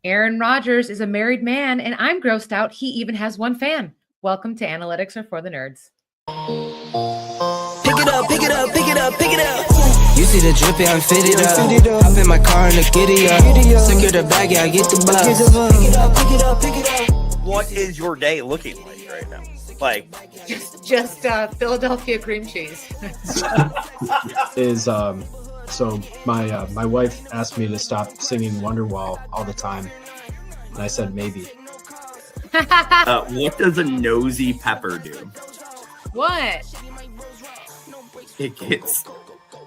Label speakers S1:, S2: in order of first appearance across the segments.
S1: Aaron Rodgers is a married man, and I'm grossed out. He even has one fan. Welcome to Analytics Are for the Nerds.
S2: Pick it up, pick it up, pick it up, pick it up. You see the drippy, I'm fitted up. Hop in my car and the giddy up. Secure the bag, yeah, I get the bus. Pick it up, pick it up, pick it up.
S3: What is your day looking like right now? Like
S1: just Philadelphia cream cheese.
S4: So my wife asked me to stop singing Wonderwall all the time, and I said maybe.
S3: What does a nosy pepper do?
S1: What?
S3: It gets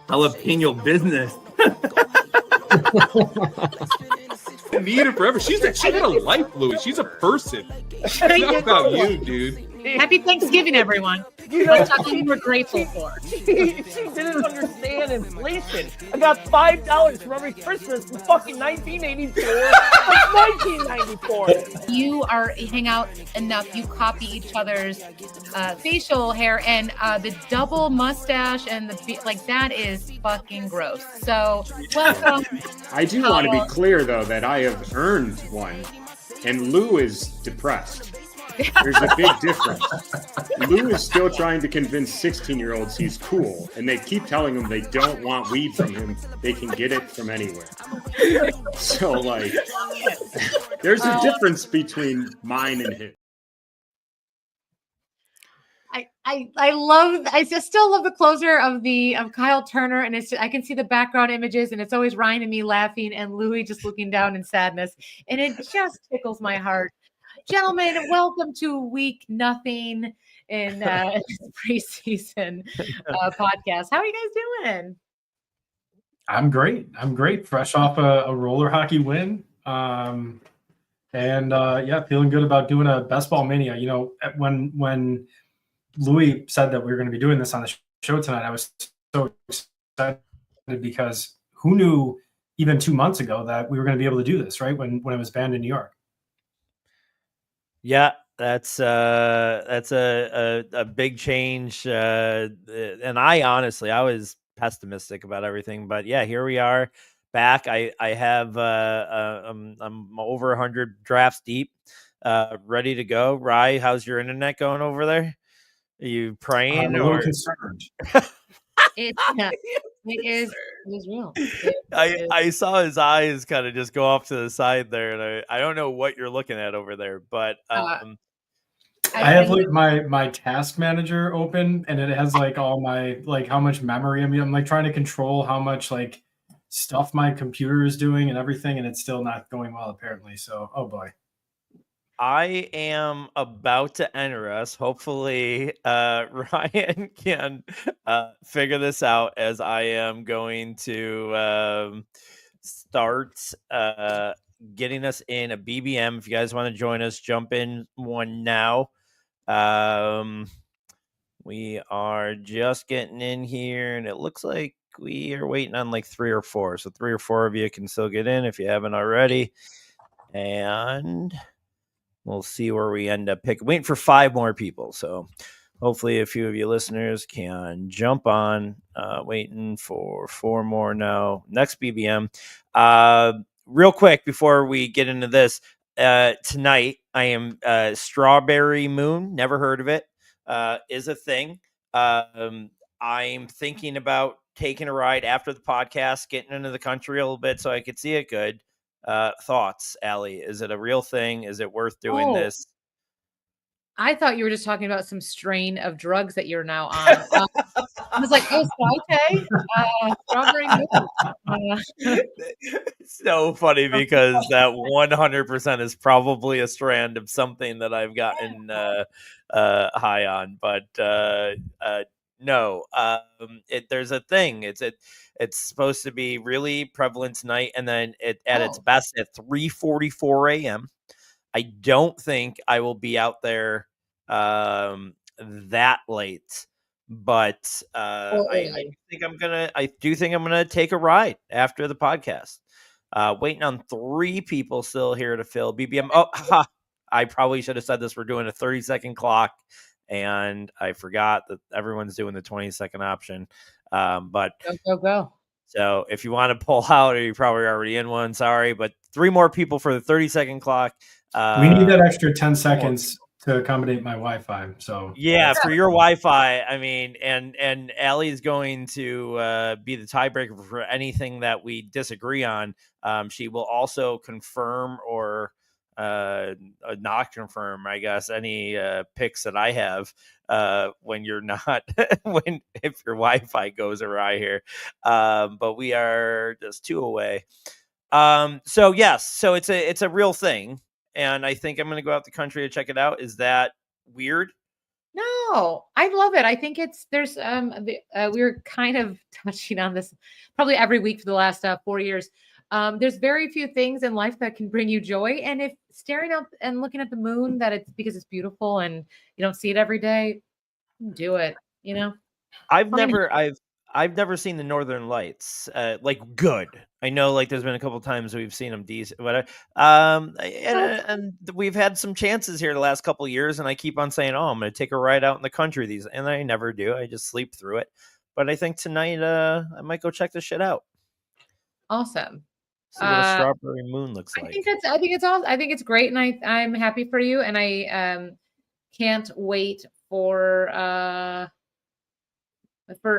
S3: jalapeno business.
S5: Need her forever. She had a life, Louis. She's a person. It's not about you, dude.
S1: Happy Thanksgiving, everyone. That's something we're grateful for.
S6: She didn't understand inflation. I got $5 for every Christmas from fucking 1984 to 1994.
S1: You hang out enough. You copy each other's facial hair, and the double mustache and that is fucking gross. So welcome.
S7: I do want to be clear though that I have earned one, and Lou is depressed. There's a big difference. Lou is still trying to convince 16-year-olds he's cool, and they keep telling him they don't want weed from him. They can get it from anywhere. So, like, there's a difference between mine and his.
S1: I still love the closer of Kyle Turner, and I can see the background images, and it's always Ryan and me laughing, and Louis just looking down in sadness, and it just tickles my heart. Gentlemen, welcome to week nothing in preseason podcast. How are you guys doing?
S4: I'm great. Fresh off a roller hockey win. Feeling good about doing a best ball mania. You know, when Louis said that we were going to be doing this on the show tonight, I was so excited because who knew even 2 months ago that we were going to be able to do this, right? When it was banned in New York.
S8: Yeah, that's a big change. And I was pessimistic about everything, but yeah, here we are back. I have I'm over 100 drafts deep, ready to go. Rye, how's your internet going over there? Are you praying?
S4: I'm a little concerned.
S1: It is real.
S8: I saw his eyes kind of just go off to the side there, and I don't know what you're looking at over there, but
S4: I have like my task manager open, and it has like all my how much memory. I mean, I'm like trying to control how much like stuff my computer is doing and everything, and it's still not going well apparently. So, oh boy.
S8: I am about to enter us. Hopefully, Ryan can figure this out as I am going to start getting us in a BBM. If you guys want to join us, jump in one now. We are just getting in here, and it looks like we are waiting on like 3 or 4. So 3 or 4 of you can still get in if you haven't already. And we'll see where we end up waiting for 5 more people. So hopefully a few of you listeners can jump on, waiting for 4 more now. Next BBM. Real quick before we get into this, tonight I am Strawberry Moon. Never heard of it. Is a thing. I'm thinking about taking a ride after the podcast, getting into the country a little bit so I could see it good. Thoughts, Allie? Is it a real thing? Is it worth doing this?
S1: I thought you were just talking about some strain of drugs that you're now on. I was like, oh, okay. Strawberry moon.
S8: It's so funny because that 100% is probably a strand of something that I've gotten high on, but no. There's a thing. It's supposed to be really prevalent tonight, and then at its best at 3:44 a.m. I don't think I will be out there that late, but I do think I'm gonna take a ride after the podcast. Waiting on 3 people still here to fill BBM. I probably should have said this. We're doing a 30-second clock, and I forgot that everyone's doing the 20-second option. But
S1: go.
S8: So if you want to pull out, or you're probably already in one, sorry, but 3 more people for the 30-second clock.
S4: We need that extra 10 seconds to accommodate my Wi-Fi. So
S8: yeah, for your Wi-Fi, I mean, and Allie is going to be the tiebreaker for anything that we disagree on. She will also confirm or not confirm, I guess, any picks that I have when you're not if your Wi-Fi goes awry here. But we are just 2 away. So yes, so it's a real thing, and I think I'm going to go out the country to check it out. Is that weird?
S1: No, I love it. I think we were kind of touching on this probably every week for the last 4 years. There's very few things in life that can bring you joy, and if staring up and looking at the moon, that it's because it's beautiful and you don't see it every day, do it. You know,
S8: I've
S1: Fine.
S8: never seen the Northern Lights. Like good. I know, like there's been a couple times we've seen them decent, but and we've had some chances here the last couple of years, and I keep on saying, "Oh, I'm going to take a ride out in the country." And I never do. I just sleep through it. But I think tonight, I might go check this shit out.
S1: Awesome.
S8: See what a strawberry moon looks like.
S1: I think it's awesome. I think it's great, and I'm happy for you, and I can't wait for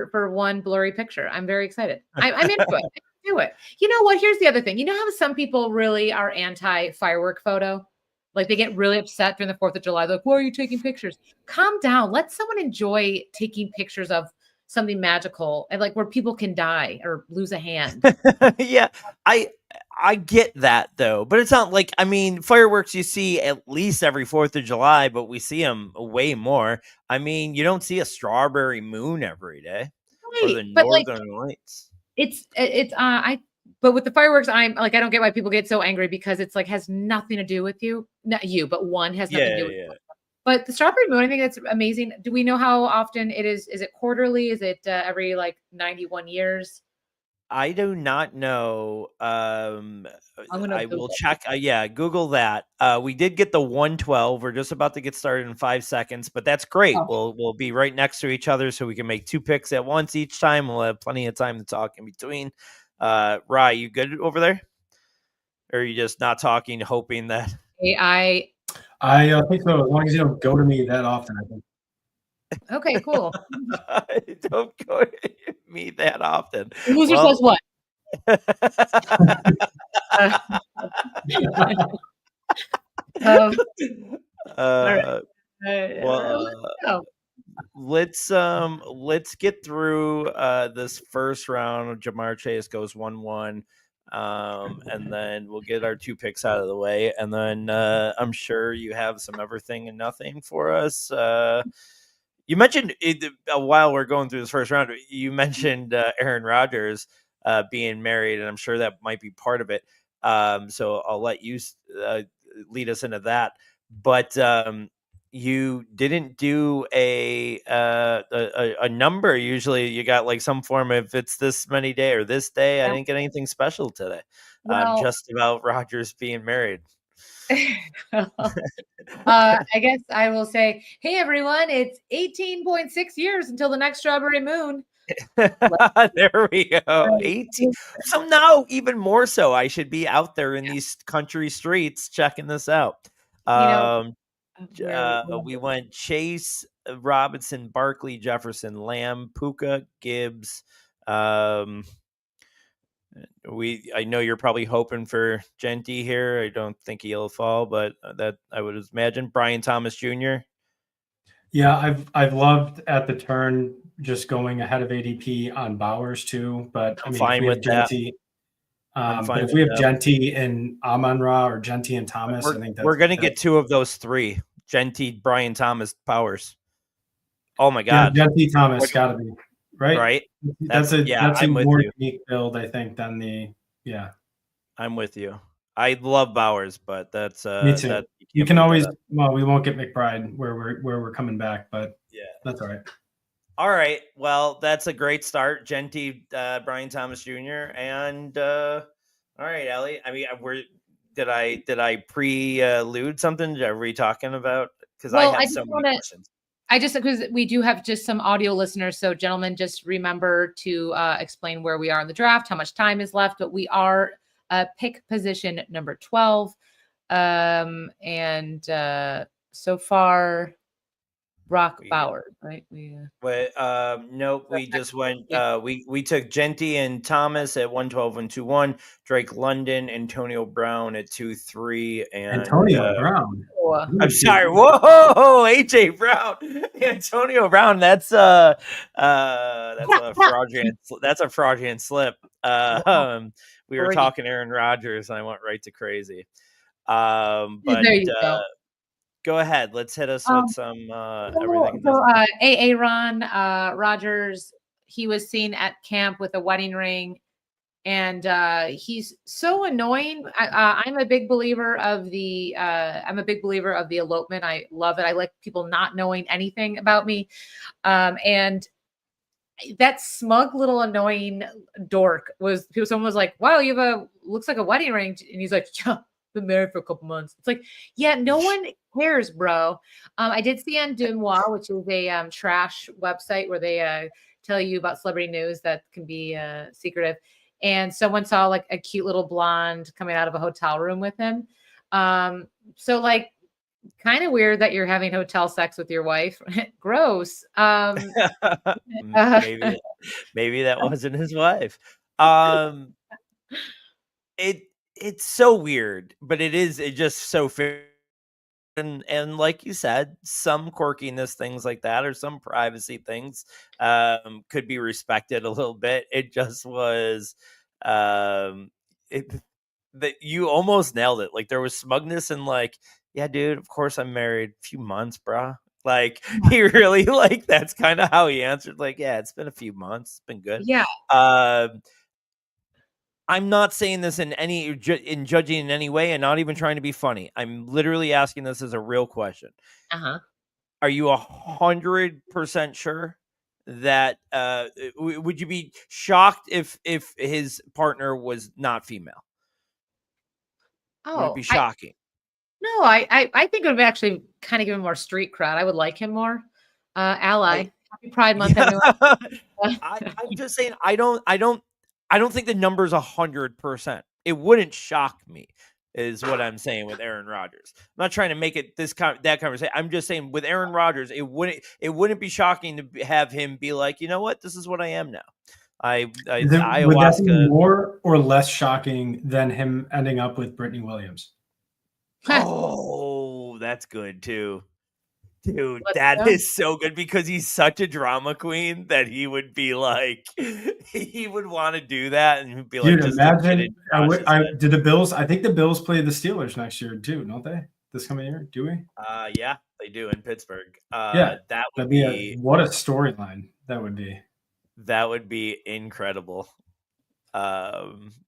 S1: one blurry picture. I'm very excited. I'm into it. Do it. You know what? Here's the other thing. You know how some people really are anti firework photo? Like they get really upset during the 4th of July. They're like, why are you taking pictures? Calm down. Let someone enjoy taking pictures of something magical and like where people can die or lose a hand.
S8: Yeah, I get that though, but it's not like, I mean, fireworks you see at least every 4th of July, but we see them way more. I mean, you don't see a strawberry moon every day or the Northern Lights.
S1: But with the fireworks, I'm like, I don't get why people get so angry because it's like has nothing to do with you, not you, but one has nothing to do with you. But the strawberry moon, I think that's amazing. Do we know how often it is? Is it quarterly? Is it every like 91 years?
S8: I do not know. I will check. Google that. We did get the 112. We're just about to get started in 5 seconds, but that's great. We'll be right next to each other, so we can make 2 picks at once each time. We'll have plenty of time to talk in between. Rye, you good over there? Or are you just not talking, hoping that?
S1: I
S4: think so. As long as you don't go to me that often, I think.
S1: Okay, cool.
S8: Don't go to me that often.
S1: The loser says what?
S8: Let's get through this first round. Jamar Chase goes 1-1. And then we'll get our 2 picks out of the way, and then I'm sure you have some everything and nothing for us. You mentioned while we're going through this first round, you mentioned Aaron Rodgers being married, and I'm sure that might be part of it. So I'll let you lead us into that. But you didn't do a number. Usually you got like some form of it's this many day or this day. I didn't get anything special today. Just about Rodgers being married.
S1: I guess I will say, hey everyone, it's 18.6 years until the next strawberry moon.
S8: There we go. 18. So now even more so, I should be out there in these country streets checking this out. We went Chase, Robinson, Barkley, Jefferson, Lamb, Puka, Gibbs. I know you're probably hoping for Genty here. I don't think he'll fall, but that I would imagine. Brian Thomas Jr.
S4: Yeah, I've loved at the turn just going ahead of ADP on Bowers too. But I mean,
S8: fine with
S4: Genty, but if we have Genty and Amon-Ra or Genty and Thomas, I think
S8: we're going to get 2 of those 3: Genty, Brian Thomas, Bowers. Oh my God,
S4: Genty Thomas got to be right. That's a more unique build, I think, than the
S8: I'm with you. I love Bowers, but that's
S4: me too. You can always we won't get McBride where we're coming back, but that's all right.
S8: All right. Well, that's a great start. Genty, Brian Thomas Jr. And all right, Ellie. I mean, did I prelude something? Are we talking about? Because I have so many questions.
S1: I just, because we do have just some audio listeners. So, gentlemen, just remember to explain where we are in the draft, how much time is left. But we are pick position number 12. And so far, Brock Bauer, right?
S8: Nope. We just went. We took Genty and Thomas at 112 and 2-1. Drake London, Antonio Brown at 2-3, and
S4: Antonio Brown.
S8: I'm sorry. Whoa, AJ Brown, Antonio Brown. That's a fraudulent. That's a fraudulent slip. We were talking Aaron Rodgers, and I went right to crazy. But
S1: there you go.
S8: Go ahead. Let's hit us with some everything.
S1: So, Aaron Rodgers, he was seen at camp with a wedding ring, and he's so annoying. I'm a big believer of the elopement. I love it. I like people not knowing anything about me, and that smug little annoying dork someone was like, "Wow, you have looks like a wedding ring," and he's like, "Yeah, been married for a couple months." It's like, yeah, no one cares, bro. I did see on Dumois, which is a trash website where they tell you about celebrity news that can be secretive. And someone saw like a cute little blonde coming out of a hotel room with him. So like, kind of weird that you're having hotel sex with your wife. Gross.
S8: Maybe that wasn't his wife. It's so weird, but it's just so fair. And like you said, some quirkiness, things like that, or some privacy things could be respected a little bit. It just was that you almost nailed it. Like there was smugness and like, yeah, dude, of course I'm married. A few months, bruh. Like he really that's kind of how he answered. Like, yeah, it's been a few months. It's been good.
S1: Yeah.
S8: I'm not saying this in judging in any way, and not even trying to be funny. I'm literally asking this as a real question. Are you 100% sure that would you be shocked if his partner was not female? Would it be shocking?
S1: No, I think it would actually kind of give him more street cred. I would like him more. Ally. Happy Pride Month, everyone.
S8: I'm just saying I don't think the number's 100%. It wouldn't shock me, is what I'm saying with Aaron Rodgers. I'm not trying to make it that conversation. I'm just saying with Aaron Rodgers, it wouldn't be shocking to have him be like, you know what, this is what I am now.
S4: Would that be more or less shocking than him ending up with Brittany Williams?
S8: Oh, that's good too. Dude, that is so good because he's such a drama queen that he would be like, he would want to do that and he'd be like,
S4: dude,
S8: just
S4: imagine. Did the Bills? I think the Bills play the Steelers next year too, don't they? This coming year, do we?
S8: Yeah, they do in Pittsburgh.
S4: Yeah,
S8: that would be
S4: what a storyline that would be.
S8: That would be incredible.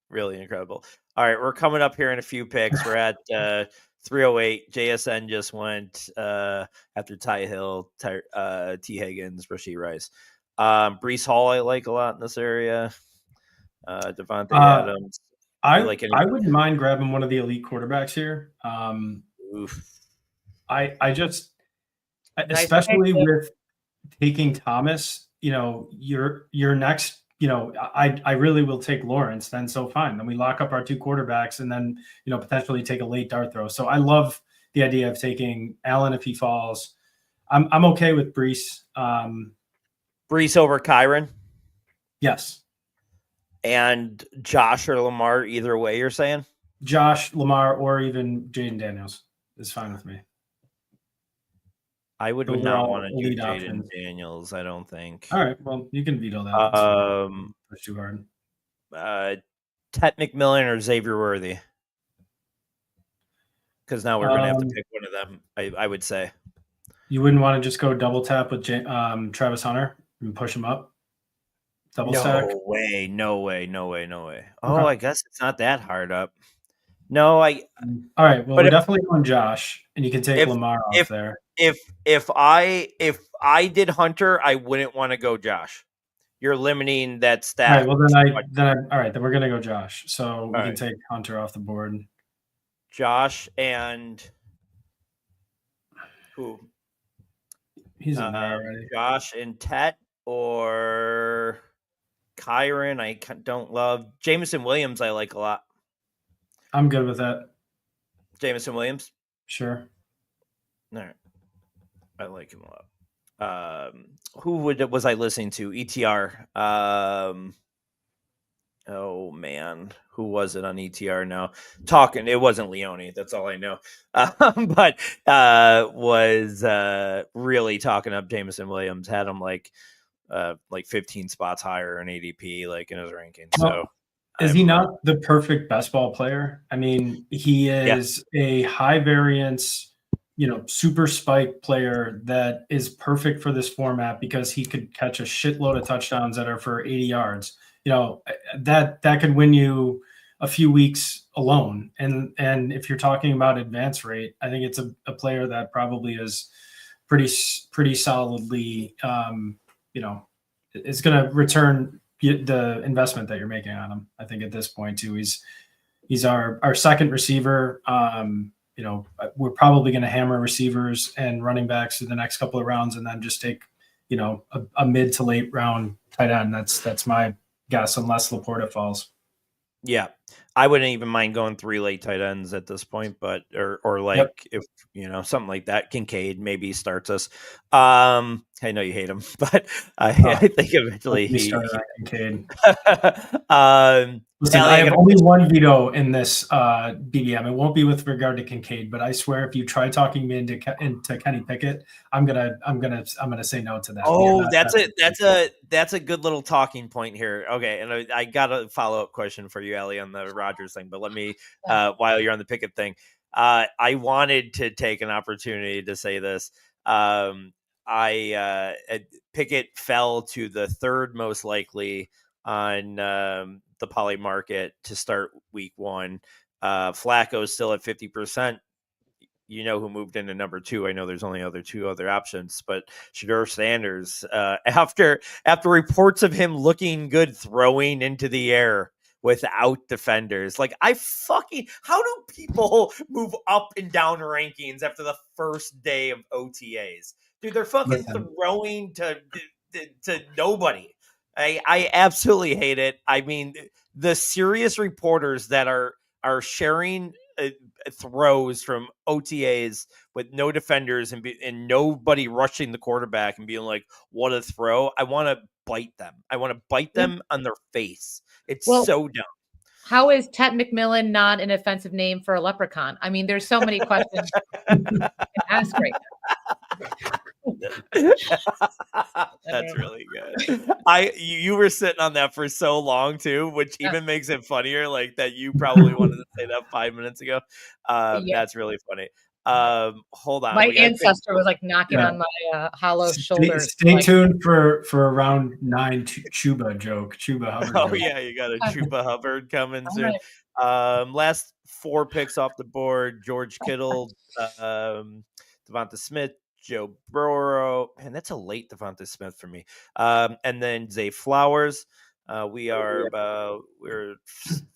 S8: Really incredible. All right, we're coming up here in a few picks. We're at 308. JSN just went after Ty Hill, T. Higgins, Rashee Rice. Breece Hall I like a lot in this area. Devontae Adams.
S4: I wouldn't mind grabbing one of the elite quarterbacks here. I just, especially with taking Thomas, your next, I really will take Lawrence then. So fine. Then we lock up our two quarterbacks and then, potentially take a late dart throw. So I love the idea of taking Allen if he falls. I'm okay with Breece.
S8: Breece over Kyron?
S4: Yes.
S8: And Josh or Lamar, either way, you're saying?
S4: Josh, Lamar, or even Jaden Daniels is fine with me.
S8: I would not want to do Jaden Daniels, I don't think.
S4: All right. Well, you can veto that. That's too hard.
S8: Ted McMillan or Xavier Worthy? Because now we're going to have to pick one of them, I would say.
S4: You wouldn't want to just go double tap with Travis Hunter and push him up? Double stack?
S8: No way. Oh, I guess it's not that hard up. No,
S4: all right. Well, we're definitely on Josh, and you can take Lamar off there.
S8: If I did Hunter, I wouldn't want to go Josh. You're limiting that stat.
S4: All right. Well, all right. Then we're gonna go Josh. So we can take Hunter off the board.
S8: Josh and who?
S4: He's in there already.
S8: Josh and Tet or Kyron. I don't love Jameson Williams. I like a lot.
S4: I'm good with that.
S8: Jameson Williams.
S4: Sure.
S8: All right. I like him a lot. Who was I listening to? ETR. Oh man, who was it on ETR now? Talking, it wasn't Leone. That's all I know. But was really talking up Jameson Williams. Had him like 15 spots higher in ADP, like in his rankings. So
S4: is he not the perfect best ball player? I mean, he is a high variance, super spike player that is perfect for this format because he could catch a shitload of touchdowns that are for 80 yards. That could win you a few weeks alone. And if you're talking about advance rate, I think it's a player that probably is pretty solidly, it's going to return the investment that you're making on him. I think at this point too, he's our second receiver. We're probably going to hammer receivers and running backs through the next couple of rounds, and then just take, a mid to late round tight end. That's my guess, unless Laporta falls.
S8: Yeah, I wouldn't even mind going 3 late tight ends at this point, but or like if something like that, Kincaid maybe starts us. I know you hate him, but I think eventually he
S4: Kincaid.
S8: Listen,
S4: I have only one veto in this BBM. It won't be with regard to Kincaid, but I swear if you try talking me into Kenny Pickett, I'm gonna say no to that.
S8: Oh, that's a good little talking point here. Okay, and I got a follow up question for you, Ellie, on the Rodgers thing. But let me while you're on the Pickett thing, I wanted to take an opportunity to say this. Pickett fell to the third most likely on the poly market to start week 1. Flacco's still at 50%. Who moved into number 2. I know there's only two other options, but Shedeur Sanders, after reports of him looking good throwing into the air without defenders. Like, how do people move up and down rankings after the first day of OTAs? Dude, they're fucking throwing to nobody. I absolutely hate it. I mean, the serious reporters that are sharing throws from OTAs with no defenders and nobody rushing the quarterback and being like, what a throw. I want to bite them. I want to bite them on their face. It's so dumb.
S1: How is Tet McMillan not an offensive name for a leprechaun? I mean, there's so many questions you can ask right now.
S8: That's really good. You were sitting on that for so long too, which even makes it funnier. Like that, you probably wanted to say that 5 minutes ago. That's really funny. Hold on.
S1: My ancestor was like knocking on my hollow shoulder.
S4: Stay tuned for a round 9 Chuba joke. Chuba Hubbard.
S8: Oh yeah, you got a Chuba Hubbard coming soon. Right. Last 4 picks off the board: George Kittle, Devonta Smith, Joe Burrow, and that's a late Devonta Smith for me. And then Zay Flowers. We're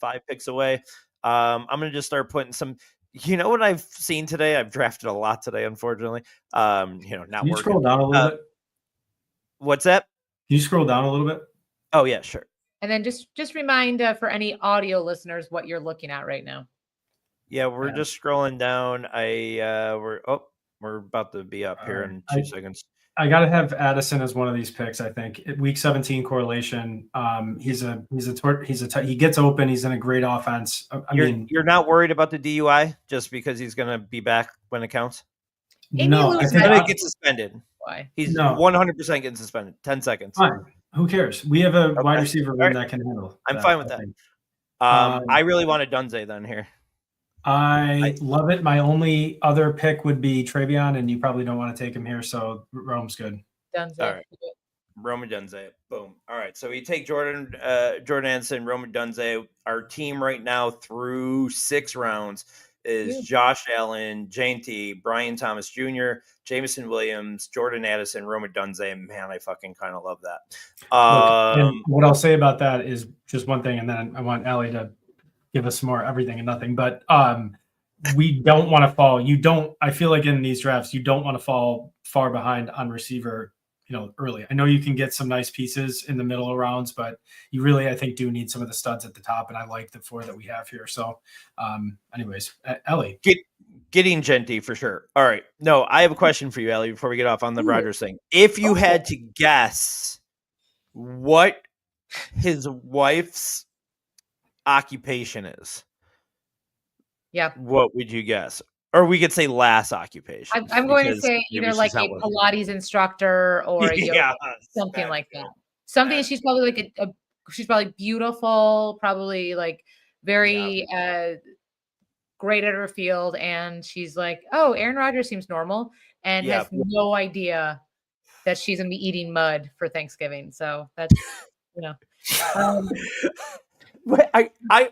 S8: 5 picks away. I'm gonna just start putting some. You know what I've seen today? I've drafted a lot today, unfortunately. Not
S4: Can you
S8: working.
S4: Scroll down a little bit.
S8: What's that?
S4: Can you scroll down a little bit?
S8: Oh yeah, sure.
S1: And then just remind for any audio listeners what you're looking at right now.
S8: Yeah, we're just scrolling down. We're about to be up here in 2 seconds.
S4: I got to have Addison as one of these picks. I think week 17 correlation. He gets open. He's in a great offense.
S8: You're not worried about the DUI just because he's going to be back when it counts?
S4: No,
S8: I think he gets suspended.
S1: Why?
S8: He's 100% getting suspended. 10 seconds.
S4: Fine. Who cares? We have a wide receiver room that can handle.
S8: I'm fine with that. I really wanted Dunze then here.
S4: I love it. My only other pick would be Travion, and you probably don't want to take him here, so Rome's good.
S1: Dunze.
S8: All right. Rome Dunze. Boom. All right. So we take Jordan Anderson, Rome Dunze. Our team right now through 6 rounds is Josh Allen, Jane T, Brian Thomas Jr., Jameson Williams, Jordan Addison, Rome Dunze. Man, I fucking kind of love that.
S4: And what I'll say about that is just one thing, and then I want Allie to give us some more everything and nothing. But we don't want to fall. I feel like in these drafts, you don't want to fall far behind on receiver, early. I know you can get some nice pieces in the middle of rounds, but you really, I think, do need some of the studs at the top. And I like the 4 that we have here. So, anyways, Ellie.
S8: Getting Genty for sure. All right. No, I have a question for you, Ellie, before we get off on the Rodgers thing. If you had to guess what his wife's occupation is, what would you guess? Or we could say last occupation.
S1: I'm going to say either like a Pilates instructor or a yoga, something like that. Something she's probably like she's probably beautiful, probably like very great at her field, and she's like, oh, Aaron Rodgers seems normal, and has no idea that she's gonna be eating mud for Thanksgiving. So that's
S8: I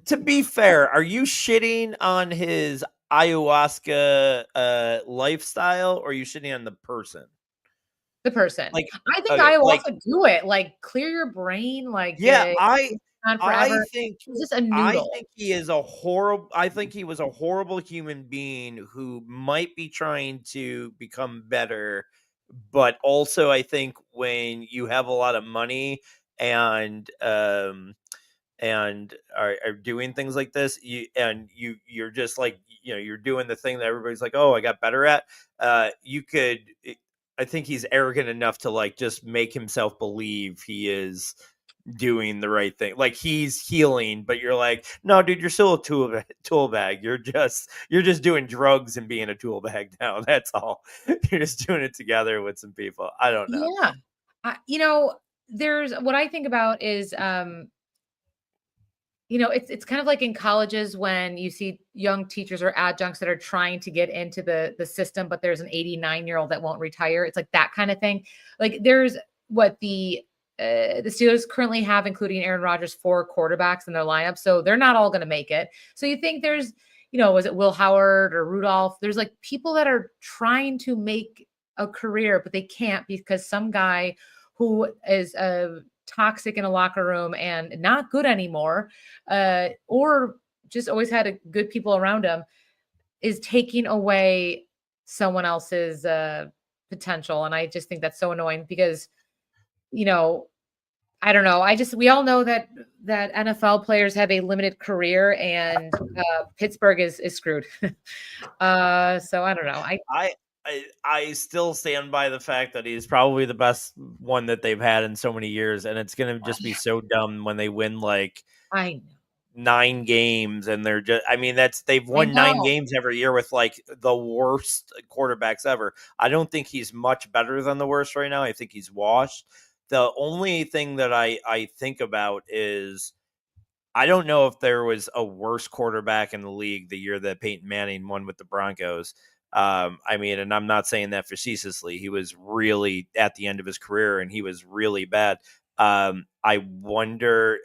S8: to be fair, are you shitting on his ayahuasca lifestyle, or are you shitting on the person?
S1: The person. Like, I think ayahuasca do it. Like, clear your brain. Like,
S8: I
S1: think it's just a noodle.
S8: I think he is a horrible. I think he was a horrible human being who might be trying to become better, but also I think when you have a lot of money and are doing things like this, you're just like, you're doing the thing that everybody's like, oh, I got better at. I think he's arrogant enough to like just make himself believe he is doing the right thing. Like he's healing, but you're like, no, dude, you're still a tool bag. You're just doing drugs and being a tool bag now. That's all. You're just doing it together with some people. I don't know.
S1: Yeah. There's what I think about is, it's kind of like in colleges when you see young teachers or adjuncts that are trying to get into the system, but there's an 89-year-old that won't retire. It's like that kind of thing. Like there's what the Steelers currently have, including Aaron Rodgers, 4 quarterbacks in their lineup. So they're not all going to make it. So you think there's, was it Will Howard or Rudolph? There's like people that are trying to make a career, but they can't because some guy who is toxic in a locker room and not good anymore, or just always had good people around him, is taking away someone else's potential. And I just think that's so annoying because, I don't know. We all know that NFL players have a limited career, and Pittsburgh is screwed. So I don't know.
S8: I still stand by the fact that he's probably the best one that they've had in so many years, and it's going to just be so dumb when they win like 9 games, and they're just. I mean, they've won 9 games every year with like the worst quarterbacks ever. I don't think he's much better than the worst right now. I think he's washed. The only thing that I think about is I don't know if there was a worse quarterback in the league the year that Peyton Manning won with the Broncos. I mean, and I'm not saying that facetiously. He was really at the end of his career, and he was really bad. I wonder,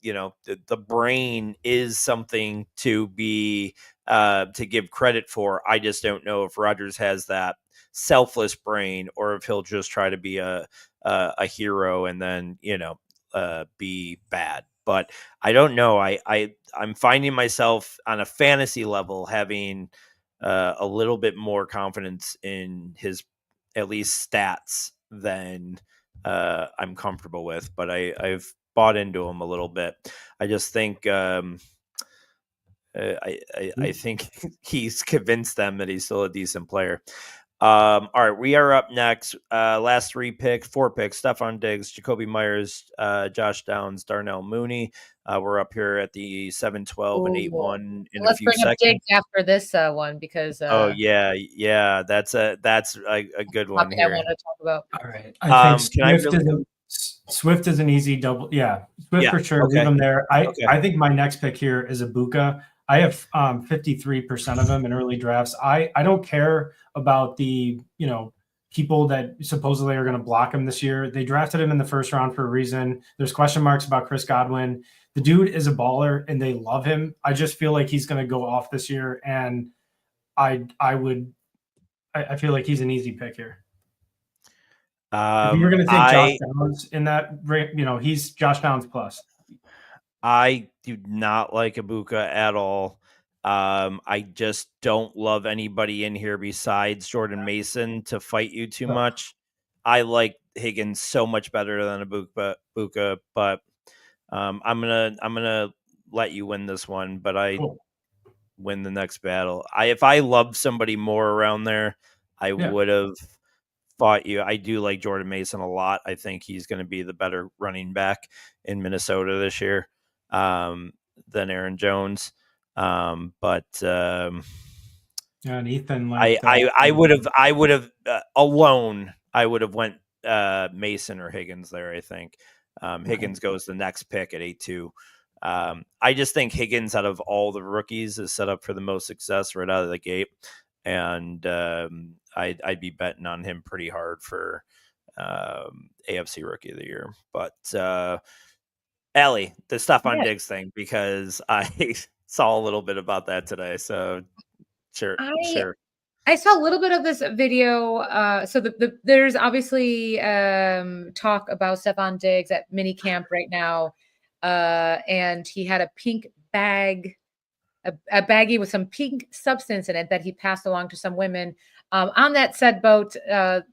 S8: the brain is something to be to give credit for. I just don't know if Rodgers has that selfless brain, or if he'll just try to be a hero and then be bad. But I don't know. I'm finding myself on a fantasy level having a little bit more confidence in his at least stats than I'm comfortable with. But I've bought into him a little bit. I just think I think he's convinced them that he's still a decent player. All right, we are up next. Last 4 picks: Stephon Diggs, Jacoby Myers, Josh Downs, Darnell Mooney. We're up here at the 7-12 and 8-1 in a few seconds. Let's bring up Diggs
S1: after this one because.
S8: That's a good one here.
S1: I want to talk about.
S4: All right, I think Swift is an easy double. Yeah, Swift for sure. Okay. Leave him there. I think my next pick here is Ibuka. I have 53% of him in early drafts. I don't care about the people that supposedly are going to block him this year. They drafted him in the first round for a reason. There's question marks about Chris Godwin. The dude is a baller and they love him. I just feel like he's going to go off this year, and I feel like he's an easy pick here. If you're going to take Josh Downs in that, he's Josh Downs plus.
S8: I do not like Ibuka at all. I just don't love anybody in here besides Jordan Mason to fight you too much. I like Higgins so much better than Buka, but I'm gonna let you win this one, but I win the next battle. If I loved somebody more around there, I would have fought you. I do like Jordan Mason a lot. I think he's going to be the better running back in Minnesota this year than Aaron Jones. And
S4: Ethan,
S8: I would have alone. I would have went Mason or Higgins there. I think Higgins goes the next pick at 8-2. I just think Higgins, out of all the rookies, is set up for the most success right out of the gate, and I'd be betting on him pretty hard for AFC Rookie of the Year. But Allie, the Stephon Diggs thing, because I saw a little bit about that today. So sure.
S1: I saw a little bit of this video. So there's obviously talk about Stephon Diggs at minicamp right now. And he had a pink bag, a baggie with some pink substance in it that he passed along to some women. On that said boat, there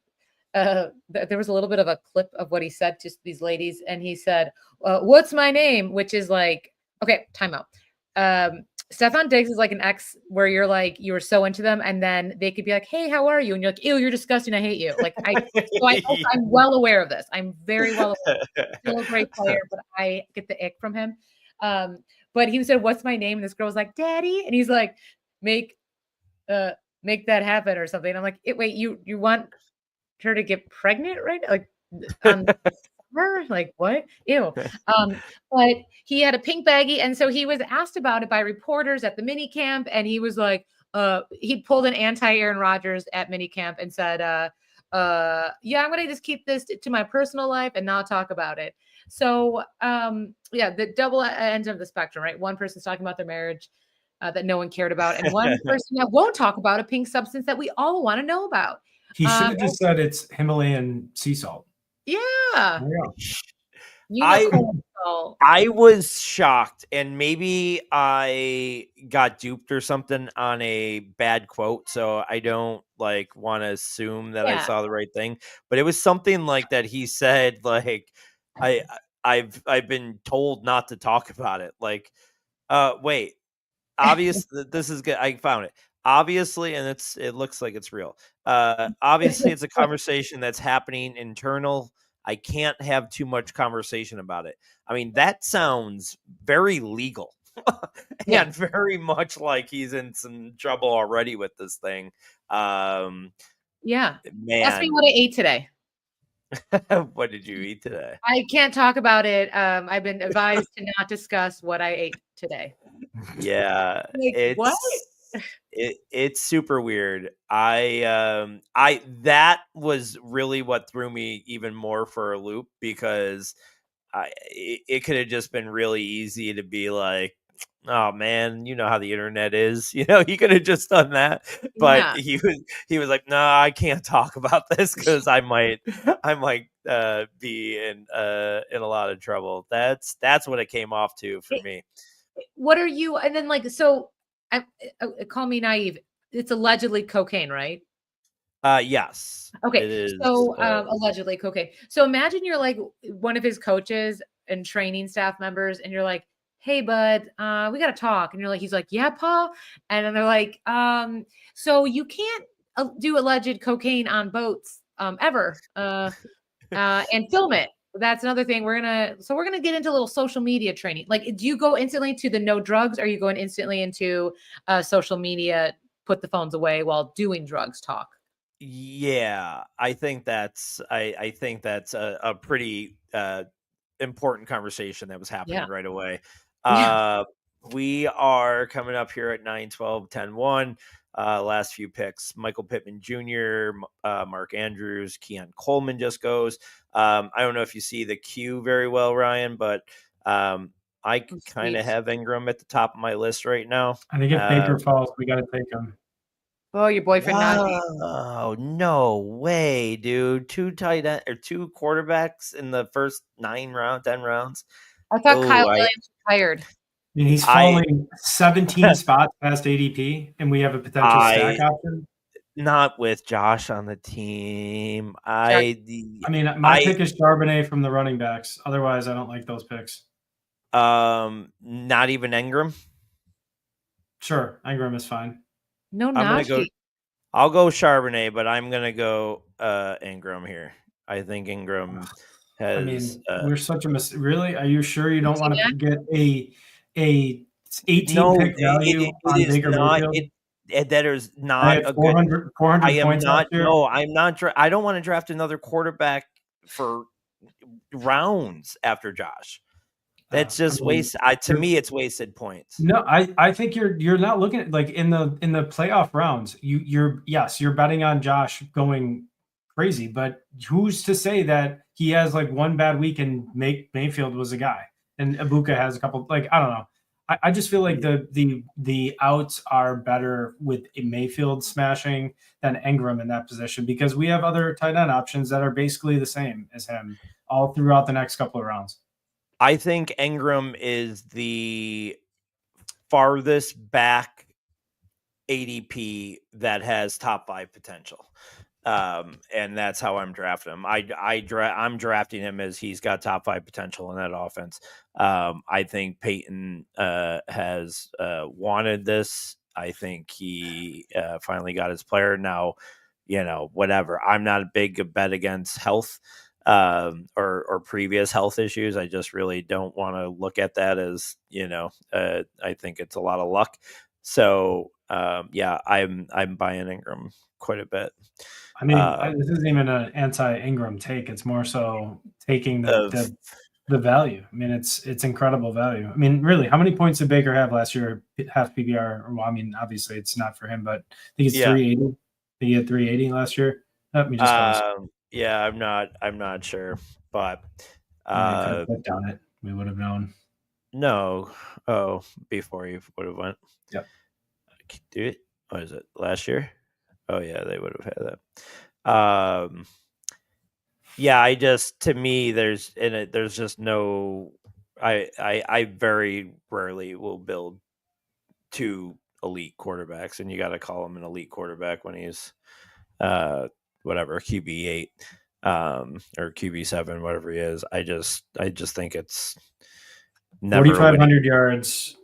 S1: was a little bit of a clip of what he said to these ladies. And he said, what's my name? Which is like, okay, time out. Stephon Diggs is like an ex where you're like, you were so into them, and then they could be like, hey, how are you? And you're like, ew, you're disgusting. I hate you. Like, I'm well aware of this. I'm very well aware. Still a great player, but I get the ick from him. But he said, what's my name? And this girl was like, Daddy. And he's like, make that happen or something. And I'm like, wait, you want her to get pregnant, right? Like, her? Like, what? Ew. But he had a pink baggie, and so he was asked about it by reporters at the mini camp, and he was like, he pulled an anti-Aaron Rodgers at mini camp and said, I'm gonna just keep this to my personal life and not talk about it. So the double ends of the spectrum, right? One person's talking about their marriage that no one cared about, and one person that won't talk about a pink substance that we all want to know about.
S4: He should have just said it's Himalayan sea salt.
S1: Yeah.
S8: I was shocked, and maybe I got duped or something on a bad quote, so I don't want to assume that I saw the right thing. But it was something like that. He said, I've been told not to talk about it. Wait, obviously this is good. I found it. Obviously, and it looks like it's real. Obviously, it's a conversation that's happening internal. I can't have too much conversation about it. I mean, that sounds very legal and very much like he's in some trouble already with this thing. Man,
S1: ask me what I ate today.
S8: What did you eat today?
S1: I can't talk about it. I've been advised to not discuss what I ate today.
S8: Yeah, it's super weird. That was really what threw me even more for a loop, because it could have just been really easy to be like, oh man, you know how the internet is. He could have just done that, but he was like, no, I can't talk about this because I might be in a lot of trouble. That's what it came off to for me.
S1: What are you? And then call me naive. It's allegedly cocaine, right?
S8: Yes.
S1: Okay. It is, so allegedly cocaine. So imagine you're like one of his coaches and training staff members, and you're like, hey, bud, we got to talk. And you're like, he's like, yeah, Paul. And then they're like, so you can't do alleged cocaine on boats ever and film it. That's another thing. We're gonna get into a little social media training. Like, do you go instantly to the no drugs, or are you going instantly into social media, put the phones away while doing drugs talk?
S8: Yeah, I think that's a pretty important conversation that was happening right away. We are coming up here at 9-12, 10-1. Last few picks: Michael Pittman Jr., Mark Andrews, Keon Coleman just goes. I don't know if you see the queue very well, Ryan, but I kind of have Ingram at the top of my list right now.
S4: I think if Baker falls, we got to take him.
S1: Oh, your boyfriend?
S8: Oh, no way, dude! 2 tight end or 2 quarterbacks in the first 10 rounds.
S1: I thought Kyle Williams retired.
S4: mean, he's falling 17 spots past ADP, and we have a potential stack option.
S8: Not with Josh on the team.
S4: I mean, my pick is Charbonnet from the running backs. Otherwise, I don't like those picks.
S8: Not even Ingram.
S4: Sure, Ingram is fine.
S1: No,
S8: I'm gonna go. I'll go Charbonnet, but I'm gonna go Ingram here. I think Ingram has.
S4: I mean, we're such a really. Are you sure you don't want to get a 18 pick value on Baker Mayfield?
S8: That is not a
S4: 400
S8: I am
S4: points
S8: not.
S4: here?
S8: No, I'm not. I don't want to draft another quarterback for rounds after Josh. That's just waste. To me, it's wasted points.
S4: No, I think you're not looking at like in the playoff rounds. You're betting on Josh going crazy, but who's to say that he has like one bad week and Mayfield was a guy and Ibuka has a couple? Like I don't know. I just feel like the outs are better with Mayfield smashing than Ingram in that position because we have other tight end options that are basically the same as him all throughout the next couple of rounds.
S8: I think Ingram is the farthest back ADP that has top 5 potential. And that's how I'm drafting him. I'm drafting him as he's got top 5 potential in that offense. I think Peyton has wanted this. I think he finally got his player. Now, whatever. I'm not a big bet against health or previous health issues. I just really don't want to look at that as, I think it's a lot of luck. So I'm buying Ingram quite a bit.
S4: I mean, this isn't even an anti-Ingram take. It's more so taking the value. I mean, it's incredible value. I mean, really, how many points did Baker have last year? Half PPR. Well, I mean, obviously, it's not for him, but I think it's 380. I think he had 380 last year. Let me just
S8: I'm not sure, but
S4: could have clicked on it. We would have known.
S8: No. Oh, before you would have went.
S4: Yep.
S8: Do it. What is it? Last year? Oh yeah, they would have had that. To me, there's just no. I very rarely will build 2 elite quarterbacks, and you got to call him an elite quarterback when he's QB8 or QB7, whatever he is. I just think it's never
S4: 4,500 yards,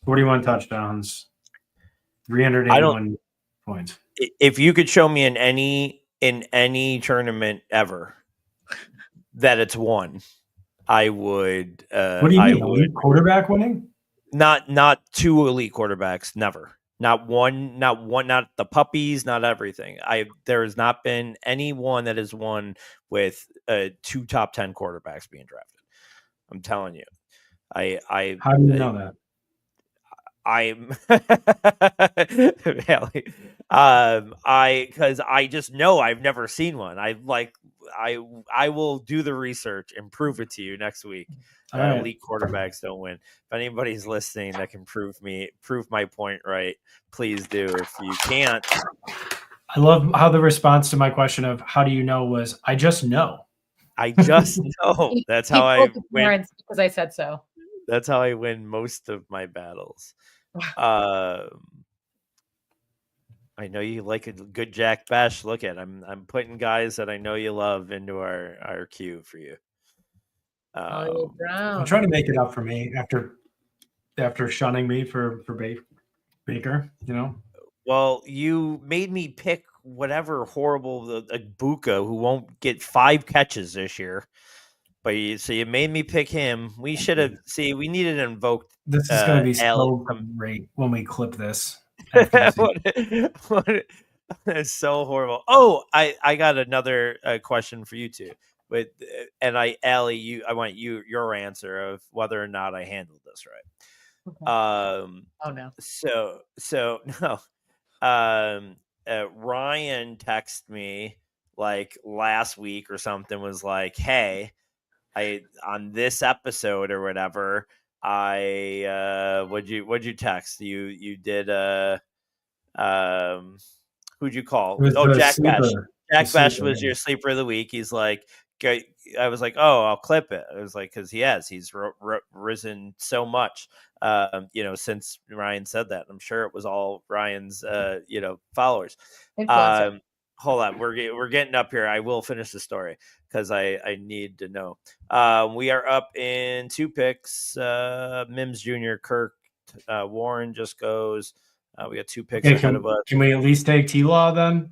S4: 41 touchdowns, 381 points.
S8: If you could show me in any tournament ever that it's won, I would.
S4: What do you mean? Elite quarterback winning?
S8: Not 2 elite quarterbacks. Never. Not one. Not the puppies. Not everything. There has not been anyone that has won with 2 top 10 quarterbacks being drafted. I'm telling you.
S4: How do you know that?
S8: Because I just know I've never seen one. I will do the research and prove it to you next week. Elite quarterbacks don't win. If anybody's listening that can prove my point right, please do. If you can't,
S4: I love how the response to my question of how do you know was I just know.
S8: I just know. That's how I win.
S1: Because I said so.
S8: That's how I win most of my battles. I know you like a good Jack Bash. Look at I'm putting guys that I know you love into our queue for you.
S4: I'm trying to make it up for me after shunning me for Baker.
S8: Well, you made me pick whatever horrible Ibuka who won't get 5 catches this year. But you made me pick him. We should have. We needed to invoke.
S4: This is going to be so great when we clip this.
S8: It's so horrible. Oh, I got another question for you two. Allie, I want your answer of whether or not I handled this right.
S1: Okay. Oh no.
S8: So no. Ryan texted me like last week or something. Was like, hey. On this episode or whatever, what'd you text? You did who'd you call? Jack Bash. Jack Bash was your sleeper of the week. He's like, I was like, oh, I'll clip it. I was like, because he's risen so much, since Ryan said that. I'm sure it was all Ryan's, followers.
S1: Influencer.
S8: Hold on, we're getting up here. I will finish the story because I need to know. We are up in 2 picks. Mims Jr., Kirk, Warren just goes. We got 2 picks ahead of us.
S4: Can we at least take T-Law then?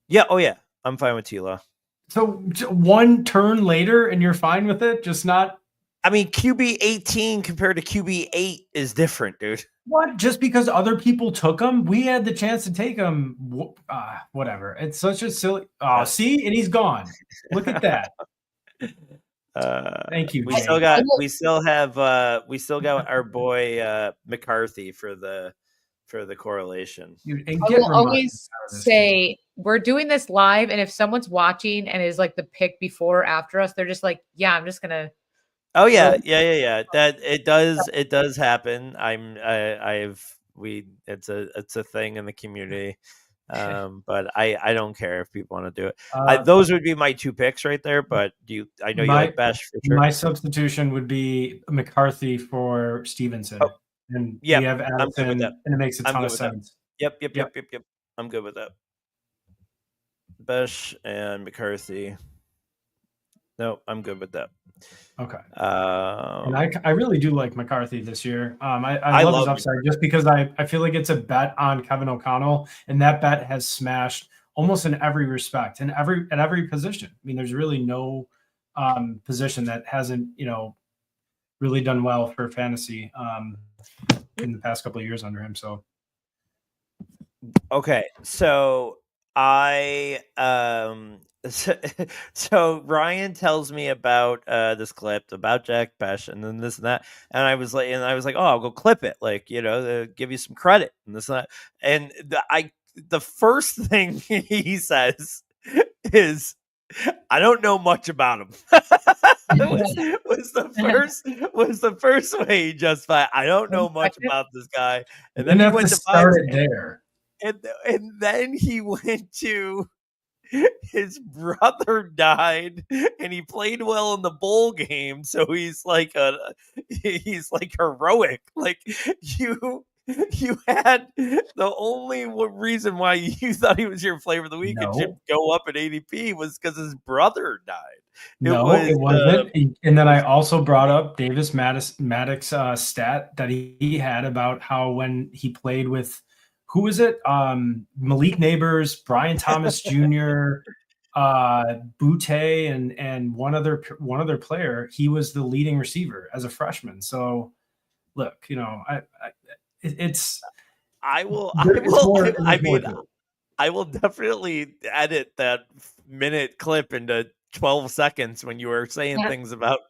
S8: Yeah. Oh yeah, I'm fine with T-Law.
S4: So 1 turn later, and you're fine with it? Just not.
S8: I mean, QB 18 compared to QB 8 is different, dude.
S4: What? Just because other people took him, we had the chance to take him. Whatever. It's such a silly. Oh, see, and he's gone. Look at that. Thank you.
S8: We
S4: Jay.
S8: still got our boy McCarthy for the correlation.
S4: Dude,
S1: I will always say we're doing this live, and if someone's watching and is like the pick before or after us, they're just like, yeah, I'm just gonna.
S8: Oh yeah. That it does happen. It's a thing in the community. But I don't care if people want to do it. Those would be my 2 picks right there. But I know you like Besh for sure.
S4: My substitution would be McCarthy for Stevenson. And we have Addison, and it makes a ton of sense.
S8: Yep. I'm good with that. Besh and McCarthy. No, I'm good with that.
S4: Okay. And I really do like McCarthy this year. I love his upside just because I feel like it's a bet on Kevin O'Connell, and that bet has smashed almost in every respect and at every position. I mean, there's really no position that hasn't, really done well for fantasy in the past couple of years under him. So
S8: okay, so so Ryan tells me about this clip about Jack Besh and then this and that, and I was like, oh, I'll go clip it, like, give you some credit and this and that, and the first thing he says is, I don't know much about him. was the first way he justified. I don't know much about this guy, and then he went to
S4: start it there,
S8: and then he went to his brother died, and he played well in the bowl game, so he's like heroic. Like you had the only reason why you thought he was your flavor of the week and should go up at ADP was because his brother died.
S4: It wasn't. And then I also brought up Davis Maddox stat that he had about how when he played with, who is it? Malik Neighbors, Brian Thomas Jr., Boutte, and one other player. He was the leading receiver as a freshman. So, look,
S8: I will definitely edit that minute clip into 12 seconds when you were saying things about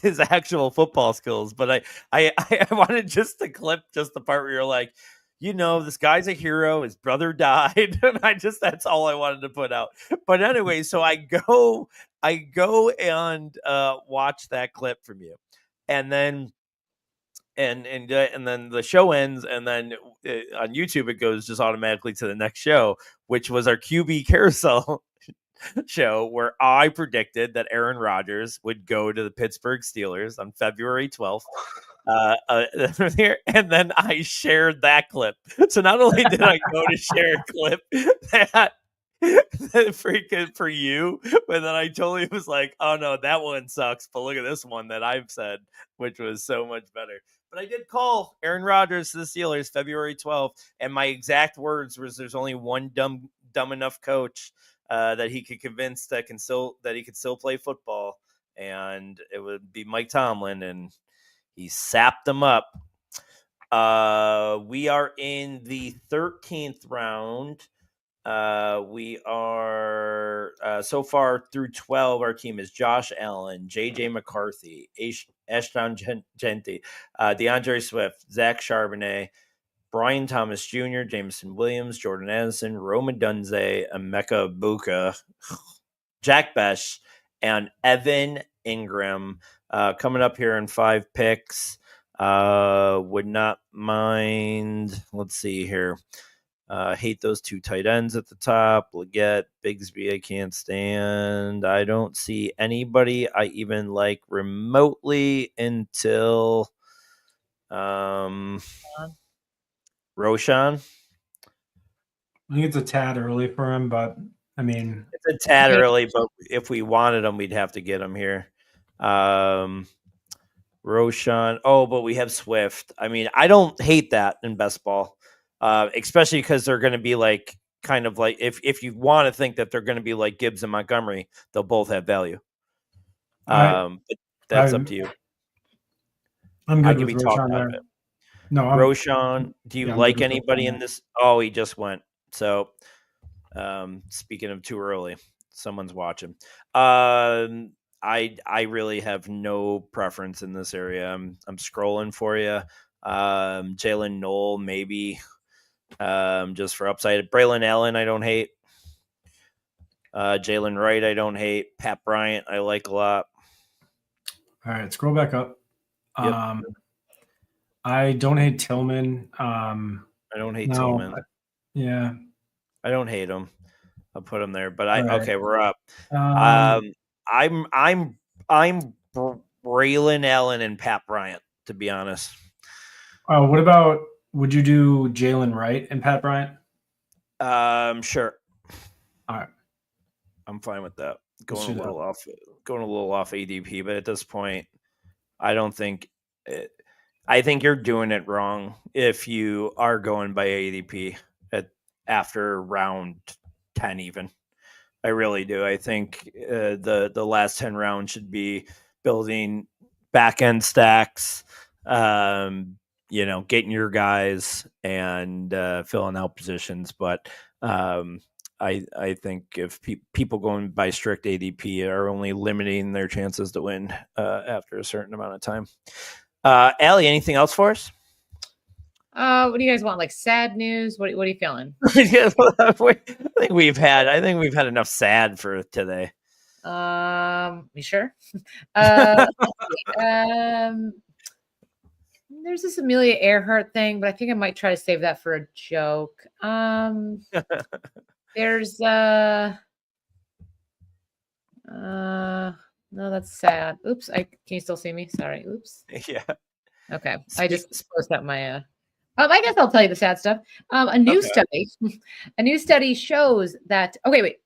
S8: his actual football skills. But I wanted just to clip just the part where you're like, this guy's a hero. His brother died. And that's all I wanted to put out. But anyway, so I go and watch that clip from you. And then, and then the show ends, and then on YouTube, it goes just automatically to the next show, which was our QB carousel show, where I predicted that Aaron Rodgers would go to the Pittsburgh Steelers on February 12th. And then I shared that clip. So not only did I go to share a clip that freaking for you, but then I totally was like, oh no, that one sucks, but look at this one that I've said, which was so much better. But I did call Aaron Rodgers to the Steelers February 12th, and my exact words was, there's only one dumb enough coach that he could convince that he could still play football, and it would be Mike Tomlin, and he sapped them up. We are in the 13th round. We are so far through 12. Our team is Josh Allen, JJ McCarthy, Ashton Genty, DeAndre Swift, Zach Charbonnet, Brian Thomas Jr., Jameson Williams, Jordan Addison, Rome Dunze, Emeka Buka, Jack Besh, and Evan Ingram. Coming up here in 5 picks. Would not mind. Let's see here. Hate those 2 tight ends at the top. Leggett, Bigsby, I can't stand. I don't see anybody I even like remotely until Roshan.
S4: I think it's a tad early for him, but I mean,
S8: It's a tad early, but if we wanted him, we'd have to get him here. Roshan. Oh, but we have Swift. I mean, I don't hate that in best ball, especially because they're going to be like kind of like if you want to think that they're going to be like Gibbs and Montgomery, they'll both have value. But that's up to you.
S4: I'm good
S8: I can
S4: with
S8: be talked
S4: Roshan
S8: out
S4: there.
S8: of it.
S4: No,
S8: Roshan, do you
S4: I'm
S8: like
S4: good with
S8: anybody
S4: Roshan
S8: in this? Oh, he just went. So, speaking of too early, someone's watching. I really have no preference in this area. I'm scrolling for you. Jalen Knoll, maybe. Just for upside. Braylon Allen, I don't hate. Jalen Wright, I don't hate. Pat Bryant, I like a lot.
S4: All right, scroll back up.
S8: Yep.
S4: I don't hate Tillman.
S8: I don't hate Tillman.
S4: Yeah.
S8: I don't hate him. I'll put him there. But okay, we're up. I'm Braylon Allen and Pat Bryant, to be honest.
S4: What about, would you do Jalen Wright and Pat Bryant?
S8: Sure.
S4: All right.
S8: I'm fine with that. Going a little off ADP, but at this point, I don't think I think you're doing it wrong if you are going by ADP after round 10 even. I really do. I think the last 10 rounds should be building back end stacks, getting your guys and filling out positions. But I think if people going by strict ADP are only limiting their chances to win after a certain amount of time. Allie, anything else for us?
S1: What do you guys want? Like sad news? What are you feeling?
S8: I think we've had enough sad for today.
S1: You sure? There's this Amelia Earhart thing, but I think I might try to save that for a joke. There's no, that's sad. Oops, can you still see me? Sorry. Oops.
S8: Yeah.
S1: Okay. I just closed up my I guess I'll tell you the sad stuff. A new study shows that wait.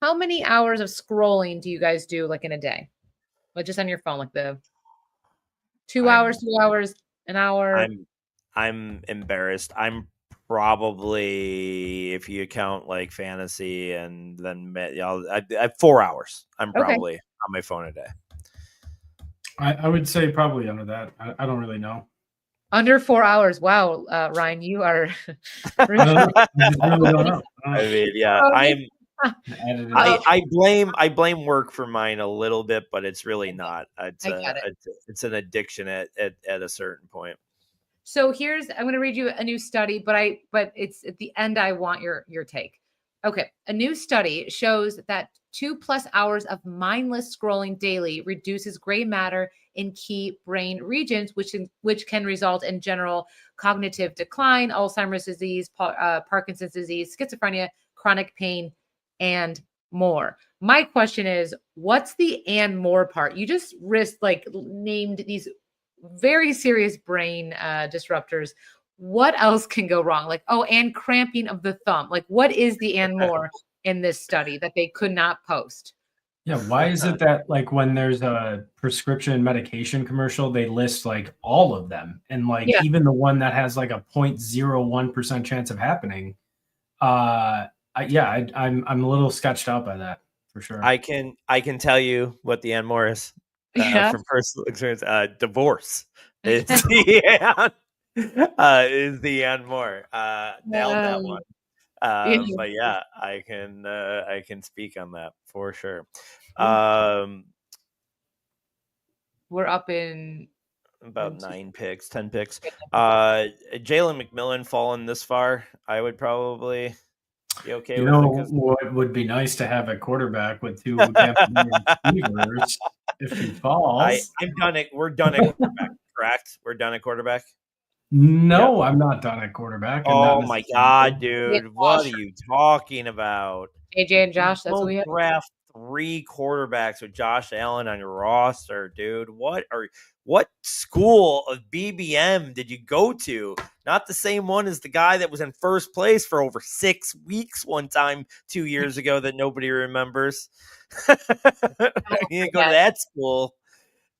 S1: How many hours of scrolling do you guys do like in a day? Like just on your phone, like the 2 hours, 2 hours, an hour?
S8: I'm embarrassed. I'm probably, if you count like fantasy and then I have 4 hours. I'm probably on my phone a day.
S4: I would say probably under that. I don't really know.
S1: Under 4 hours. Wow, Ryan, you are.
S4: I really don't know.
S8: I mean, yeah, I blame work for mine a little bit, but it's really not. It's an addiction at a certain point.
S1: So I'm going to read you a new study, but it's at the end. I want your take. Okay. A new study shows that 2+ hours of mindless scrolling daily reduces gray matter in key brain regions, which can result in general cognitive decline, Alzheimer's disease, Parkinson's disease, schizophrenia, chronic pain, and more. My question is, what's the and more part? You just named these very serious brain disruptors. What else can go wrong? And cramping of the thumb. What is the and more in this study that they could not post?
S4: Yeah, why is it that when there's a prescription medication commercial, they list all of them, and even the one that has a 0.01% chance of happening? I'm a little sketched out by that for sure.
S8: I can tell you what the and more is from personal experience. Divorce is the and more. Nailed that one. But yeah, I can speak on that for sure.
S1: We're up in
S8: about 10 picks. Jalen McMillan falling this far, I would probably be okay with it.
S4: What would be nice to have a quarterback with 2 receivers if he falls.
S8: I'm done it. We're done at quarterback, correct? We're done at quarterback.
S4: No, I'm not done at quarterback. And not
S8: Oh my
S4: necessarily.
S8: God, dude. What are you talking about?
S1: AJ and Josh, that's what we
S8: Don't
S1: have.
S8: draft 3 quarterbacks with Josh Allen on your roster, dude. What school of BBM did you go to? Not the same one as the guy that was in first place for over 6 weeks one time 2 years ago that nobody remembers. You didn't go to that school.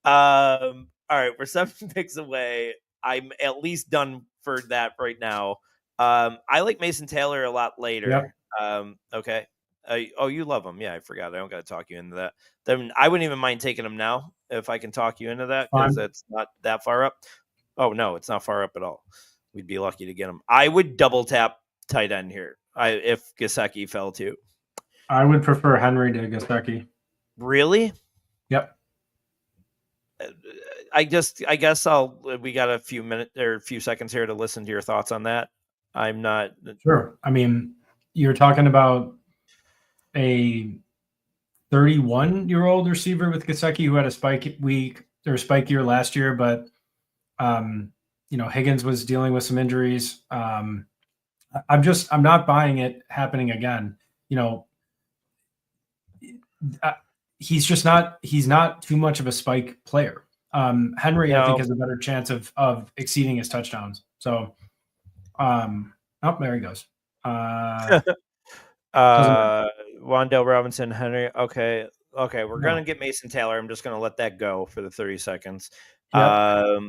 S8: All right, we're 7 picks away. I'm at least done for that right now. I like Mason Taylor a lot later. Okay. Oh, you love him. Yeah, I forgot. I don't got to talk you into that. Then I wouldn't even mind taking him now if I can talk you into that because it's not that far up. Oh, no, it's not far up at all. We'd be lucky to get him. I would double tap tight end here if Gesicki fell too.
S4: I would prefer Henry to Gesicki.
S8: Really?
S4: Yep.
S8: I guess we got a few minutes or a few seconds here to listen to your thoughts on that. I'm not
S4: sure. I mean, you're talking about a 31-year-old receiver with Gesicki who had a spike week or spike year last year, but Higgins was dealing with some injuries. I'm not buying it happening again. He's not too much of a spike player. Henry, I think, has a better chance of exceeding his touchdowns. So, there he goes.
S8: Wan'Dale Robinson, Henry. Okay. We're gonna get Mason Taylor. I'm just gonna let that go for the 30 seconds.
S4: Yep.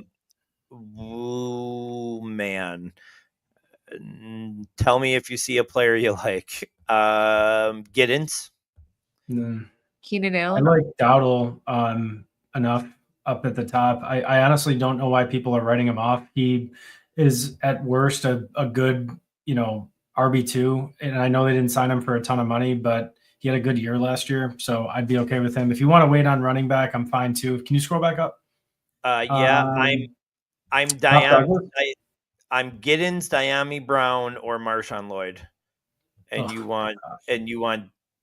S8: Ooh, man. Tell me if you see a player you like. Giddens.
S1: Keenan
S4: I
S1: Allen.
S4: like Dowdle enough up at the top. I honestly don't know why people are writing him off. He is at worst a good, RB2. And I know they didn't sign him for a ton of money, but he had a good year last year. So I'd be okay with him. If you want to wait on running back, I'm fine too. Can you scroll back up?
S8: Yeah, I'm Giddens, Diami Brown, or Marshawn Lloyd. And you want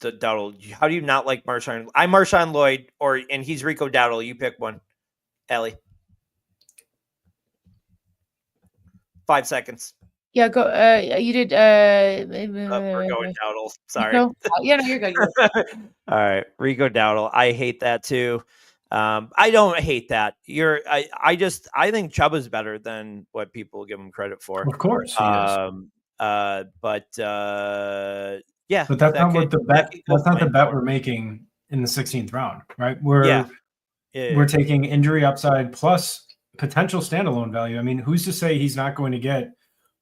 S8: the Dowdle. How do you not like Marshawn? I'm Marshawn Lloyd, and he's Rico Dowdle. You pick one. Ellie. 5 seconds.
S1: Yeah, go. You did.
S8: We're going Dowdle. Sorry.
S1: No, you're good.
S8: All right, Rico Dowdle. I hate that too. I don't hate that. I think Chubb is better than what people give him credit for.
S4: Of course, he is.
S8: But
S4: yeah. But that's not what the bet. That's not the bet we're making in the 16th round, right? We're taking injury upside plus potential standalone value. I mean, who's to say he's not going to get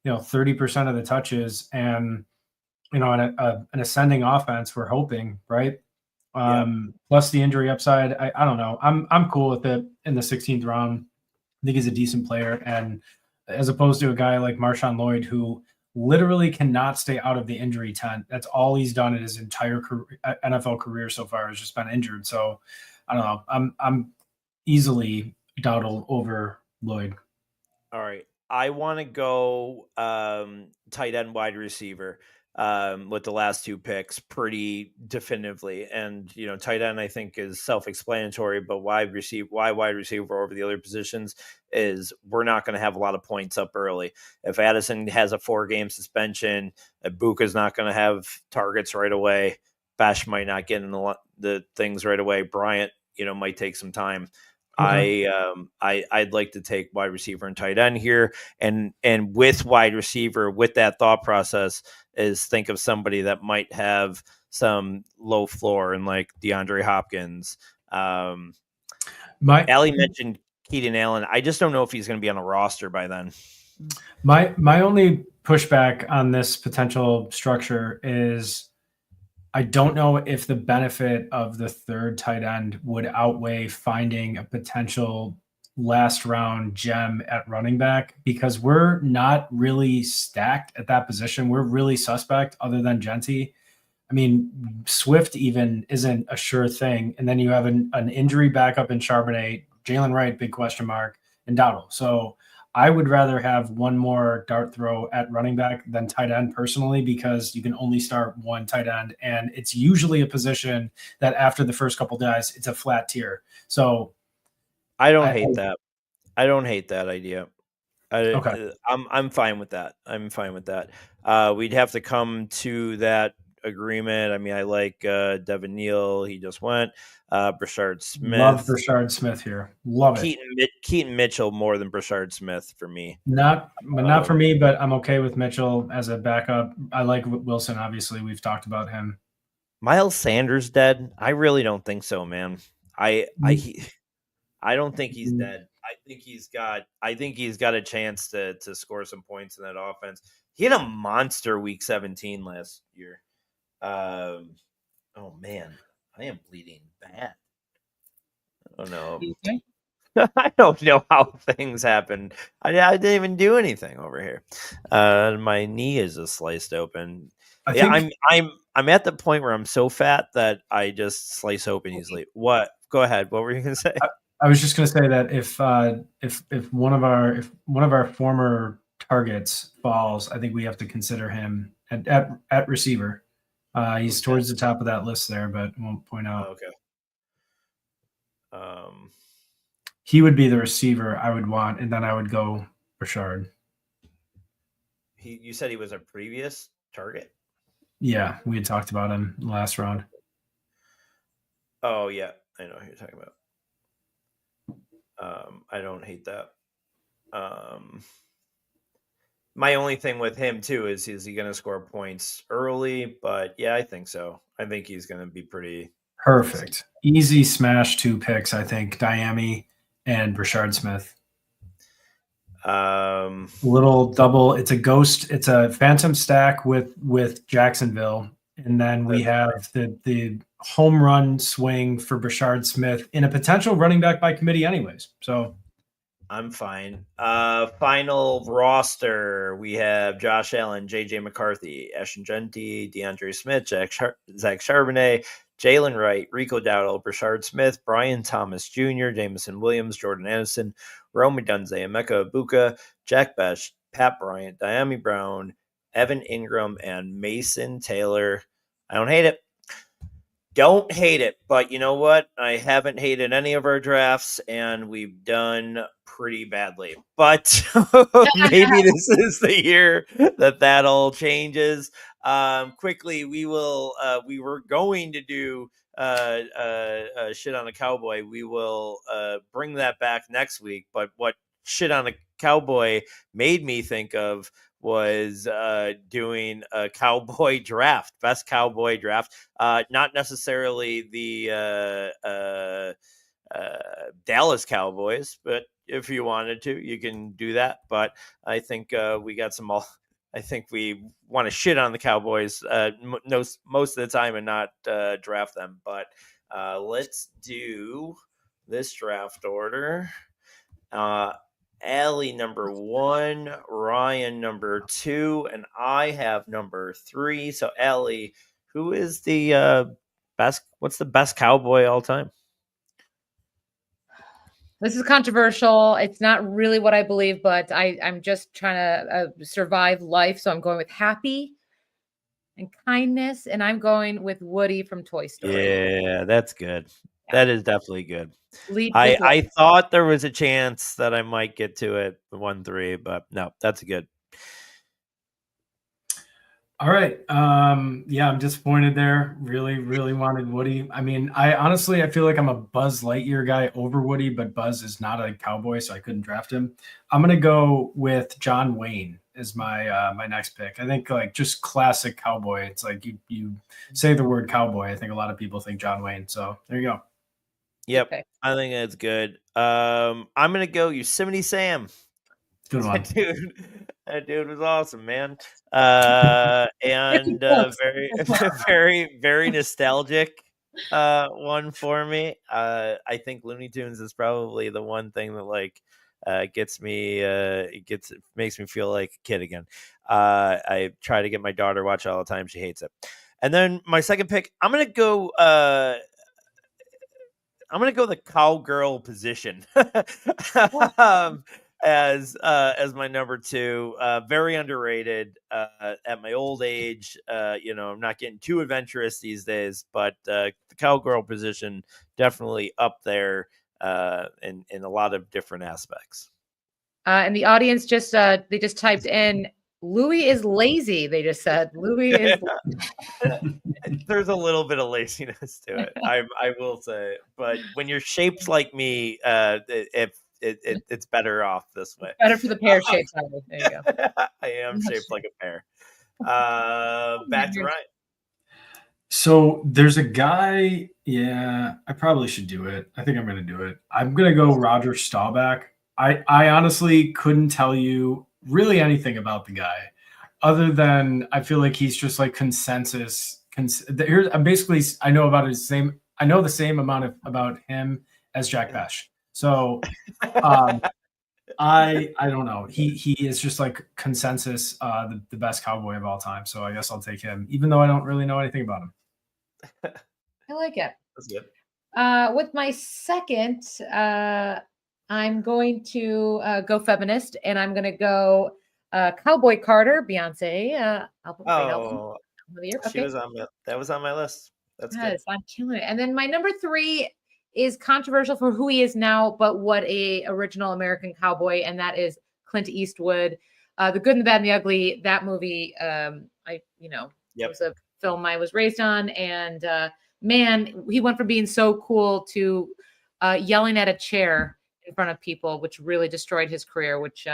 S4: 30% of the touches and in an ascending offense? We're hoping, right? Plus the injury upside. I don't know. I'm cool with it in the 16th round. I think he's a decent player, and as opposed to a guy like Marshawn Lloyd who literally cannot stay out of the injury tent. That's all he's done in his entire NFL career so far, has just been injured. So I don't know. I'm easily Dowdle over Lloyd.
S8: All right. I want to go tight end, wide receiver with the last 2 picks pretty definitively. And, tight end, I think, is self-explanatory, but why wide receiver over the other positions is we're not going to have a lot of points up early. If Addison has a 4-game suspension, Ibuka's not going to have targets right away. Bash might not get in the things right away. Bryant, might take some time. Okay. I'd like to take wide receiver and tight end here, and with wide receiver, with that thought process, is think of somebody that might have some low floor and like DeAndre Hopkins. Allie mentioned Keenan Allen. I just don't know if he's going to be on a roster by then.
S4: My only pushback on this potential structure is I don't know if the benefit of the 3rd tight end would outweigh finding a potential last round gem at running back, because we're not really stacked at that position. We're really suspect other than Genty. I mean, Swift even isn't a sure thing. And then you have an injury backup in Charbonnet, Jalen Wright, big question mark, and Dowdle. So I would rather have one more dart throw at running back than tight end personally, because you can only start one tight end. And it's usually a position that after the first couple guys, it's a flat tier. So
S8: I don't hate that. I don't hate that idea.
S4: Okay.
S8: I'm fine with that. I'm fine with that. We'd have to come to that agreement. I mean, I like Devin Neal. He just went. Brashard
S4: Love
S8: Smith.
S4: Brashard Smith here. Love it.
S8: Keaton Mitchell more than Brashard Smith for me.
S4: Not for me, but I'm okay with Mitchell as a backup. I like Wilson. Obviously, we've talked about him.
S8: Miles Sanders dead? I really don't think so, man. I don't think he's dead. I think he's got a chance to score some points in that offense. He had a monster week 17 last year. Oh man, I am bleeding bad. I don't know.
S1: Okay.
S8: I don't know how things happen. I didn't even do anything over here. My knee is just sliced open. I'm at the point where I'm so fat that I just slice open easily. What? Go ahead. What were you gonna say?
S4: I was just going to say that if one of our former targets falls, I think we have to consider him at receiver. He's towards the top of that list there, but I won't point out.
S8: Okay.
S4: He would be the receiver I would want, and then I would go Brashard.
S8: You said he was a previous target?
S4: Yeah, we had talked about him last round.
S8: Oh yeah, I know who you're talking about. I don't hate that. My only thing with him too is he going to score points early? But yeah, I think so. I think he's going to be pretty
S4: perfect. Easy smash 2 picks. I think Diami and Brashard Smith. Little double. It's a ghost. It's a phantom stack with Jacksonville, and then we have the home run swing for Brashard Smith in a potential running back by committee, anyways. So
S8: I'm fine. Final roster: we have Josh Allen, JJ McCarthy, Ashton Genty, DeAndre Smith, Zach Charbonnet, Jalen Wright, Rico Dowdle, Brashard Smith, Brian Thomas Jr., Jameson Williams, Jordan Anderson, Rome Dunze, Emeka Ibuka, Jack Besh, Pat Bryant, Diami Brown, Evan Ingram, and Mason Taylor. I don't hate it. Don't hate it, but you know what? I haven't hated any of our drafts, and we've done pretty badly. But maybe this is the year that all changes. Quickly, we were going to do shit on a Cowboy. We will bring that back next week. But what shit on a Cowboy made me think of was doing a Cowboy draft, best Cowboy draft. Not necessarily the Dallas Cowboys, but if you wanted to, you can do that. But I think we got some. I think we want to shit on the Cowboys most of the time and not draft them. But let's do this draft order. Allie number 1, Ryan number 2, and I have number 3. So Allie, who is the best? What's the best Cowboy all time?
S1: This is controversial. It's not really what I believe, but I'm just trying to survive life. So I'm going with happy and kindness, and I'm going with Woody from Toy Story.
S8: Yeah, that's good. Yeah. That is definitely good.
S1: I
S8: thought there was a chance that I might get to it 1-3, but no, that's good.
S4: All right. Yeah, I'm disappointed there. Really, really wanted Woody. I mean, I feel like I'm a Buzz Lightyear guy over Woody, but Buzz is not a Cowboy, so I couldn't draft him. I'm gonna go with John Wayne as my my next pick. I think like just classic Cowboy. It's like you say the word Cowboy, I think a lot of people think John Wayne. So there you go.
S8: Yep, okay. I think that's good. I'm gonna go Yosemite Sam.
S4: Good one.
S8: That dude was awesome, man. And very, very, very nostalgic one for me. I think Looney Tunes is probably the one thing that like makes me feel like a kid again. I try to get my daughter to watch it all the time. She hates it. And then my second pick, I'm gonna go the cowgirl position. As my number 2, very underrated at my old age. I'm not getting too adventurous these days, but the cowgirl position definitely up there in a lot of different aspects.
S1: And the audience just they just typed in Louis is lazy. They just said Louis is.
S8: There's a little bit of laziness to it. I will say, but when you're shaped like me, it's better off this way.
S1: Better for the pear shape. There you go.
S8: I am shaped like a pear. Back to Ryan.
S4: So there's a guy. Yeah, I probably should do it. I think I'm going to do it. I'm going to go Roger Staubach. I honestly couldn't tell you really anything about the guy other than I feel like he's just like consensus. Here's I'm basically I know about his same. I know the same amount about him as Jack Pesh. So I don't know. He is just like consensus the best cowboy of all time. So I guess I'll take him, even though I don't really know anything about him.
S1: I like it.
S8: That's good.
S1: With my second, I'm going to go feminist, and I'm going to go Cowboy Carter, Beyonce. Album of the year.
S8: She was on that was on my list. That's good.
S1: I'm killing it. And then my number 3 is controversial for who he is now, but what a original American cowboy, and that is Clint Eastwood. The Good and the Bad and the Ugly. That movie, it was a film I was raised on, and man, he went from being so cool to yelling at a chair in front of people, which really destroyed his career. Which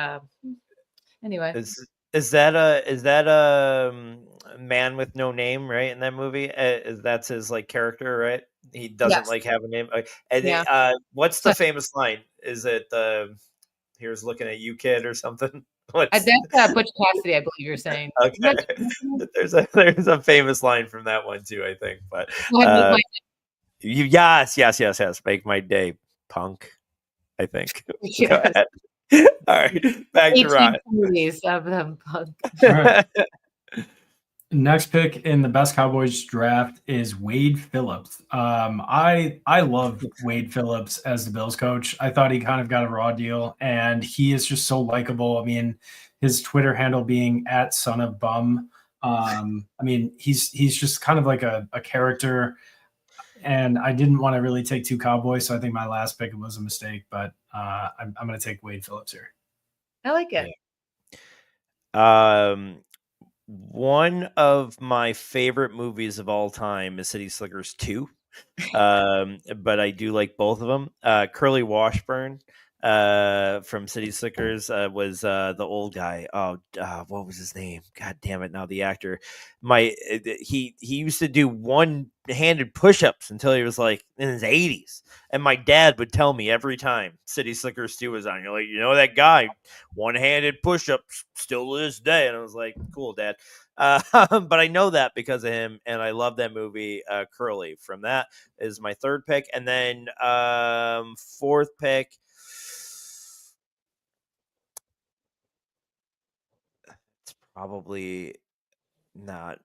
S1: anyway,
S8: is that a man with no name, right? In that movie, that's his like character, right? He doesn't like have a name. And what's the famous line? Is it "Here's looking at you, kid" or something?
S1: That's Butch Cassidy, I believe you're saying.
S8: Okay, there's a famous line from that one too, I think. But yes, make my day, punk. I think. Go ahead. All right, back to Ryan.
S1: Of them punk.
S4: Right. Next pick in the best Cowboys draft is Wade Phillips. I love Wade Phillips as the Bills coach. I thought he kind of got a raw deal, and he is just so likable. I mean, his Twitter handle being @sonofbum. I mean, he's just kind of like a character. And I didn't want to really take 2 Cowboys, so I think my last pick was a mistake. But I'm going to take Wade Phillips here.
S1: I like it.
S8: One of my favorite movies of all time is City Slickers 2. But I do like both of them. Curly Washburn from City Slickers was the old guy. What was his name? God damn it! Now the actor. He used to do one-handed push-ups until he was like in his 80s, and my dad would tell me every time City Slickers 2 was on. You're like, that guy, one-handed push-ups still to this day, and I was like, cool, Dad. But I know that because of him, and I love that movie. Curly from that is my third pick, and then fourth pick. It's probably not.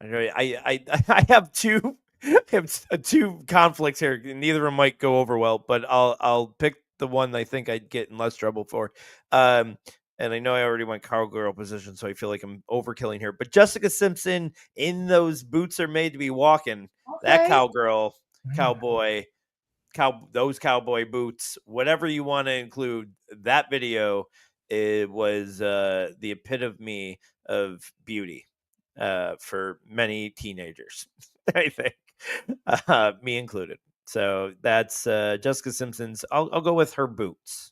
S8: I have two. I have 2 conflicts here. Neither of them might go over well, but I'll pick the one I think I'd get in less trouble for. And I know I already went cowgirl position, so I feel like I'm overkilling here. But Jessica Simpson in those boots are made to be walking. Okay. That cowgirl, cowboy, those cowboy boots, whatever you want to include, that video, it was the epitome of beauty for many teenagers, I think, me included. So that's Jessica Simpson's. I'll go with her boots.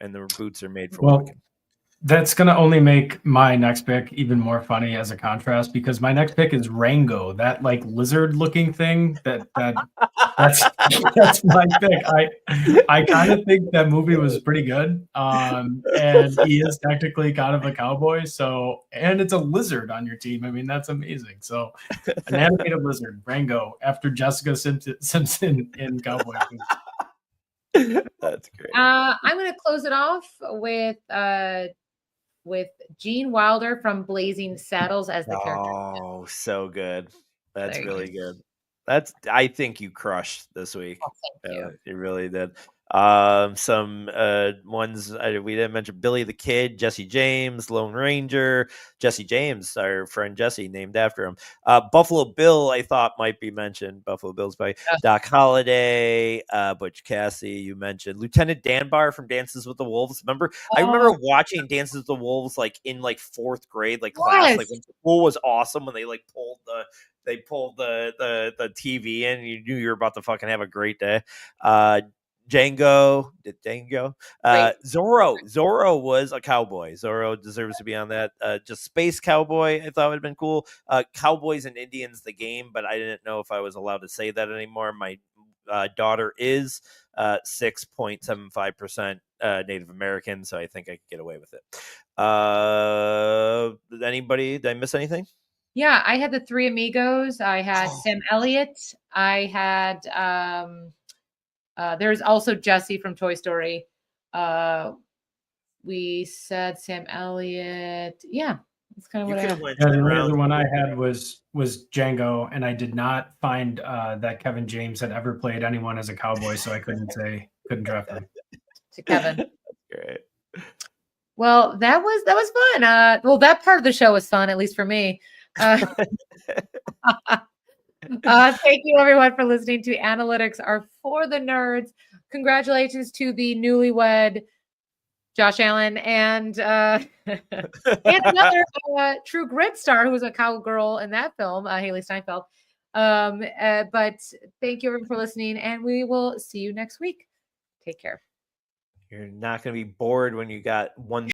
S8: And the boots are made for walking.
S4: That's going to only make my next pick even more funny as a contrast, because my next pick is Rango, that like lizard looking thing that's my pick. I kind of think that movie was pretty good. And he is technically kind of a cowboy. So, and it's a lizard on your team. I mean, that's amazing. So an animated lizard, Rango, after Jessica Simpson in Cowboy.
S8: That's great.
S1: I'm going to close it off with Gene Wilder from Blazing Saddles as the character.
S8: Oh, so good. That's really good. I think you crushed this week.
S1: Oh, thank you.
S8: You really did. Some ones we didn't mention: Billy the Kid, Jesse James, Lone Ranger, Jesse James, our friend Jesse, named after him. Buffalo Bill, I thought might be mentioned. Buffalo Bill's by Doc Holliday, Butch Cassidy. You mentioned Lieutenant Danbar from Dances with the Wolves. I remember watching Dances with the Wolves like in like 4th grade, like class, like when school was awesome when they like pulled the TV in. You knew you were about to fucking have a great day. Zorro was a cowboy. Zorro deserves to be on that. Just Space Cowboy, I thought would have been cool. Cowboys and Indians, the game, but I didn't know if I was allowed to say that anymore. My daughter is 6.75% Native American, so I think I could get away with it. Did I miss anything?
S1: Yeah, I had the Three Amigos. I had Sam Elliott. I had there's also Jesse from Toy Story. We said Sam Elliott. Yeah, that's kind of what I had.
S4: Yeah, the only other one I had was Django, and I did not find that Kevin James had ever played anyone as a cowboy, so I couldn't draft him.
S1: To Kevin.
S8: Great.
S1: Well, that was fun. Well, that part of the show was fun, at least for me. Thank you, everyone, for listening to Analytics Are for the Nerds. Congratulations to the newlywed Josh Allen and another True Grit star who was a cowgirl in that film, Haley Steinfeld. But thank you, everyone, for listening, and we will see you next week. Take care.
S8: You're not going to be bored when you got one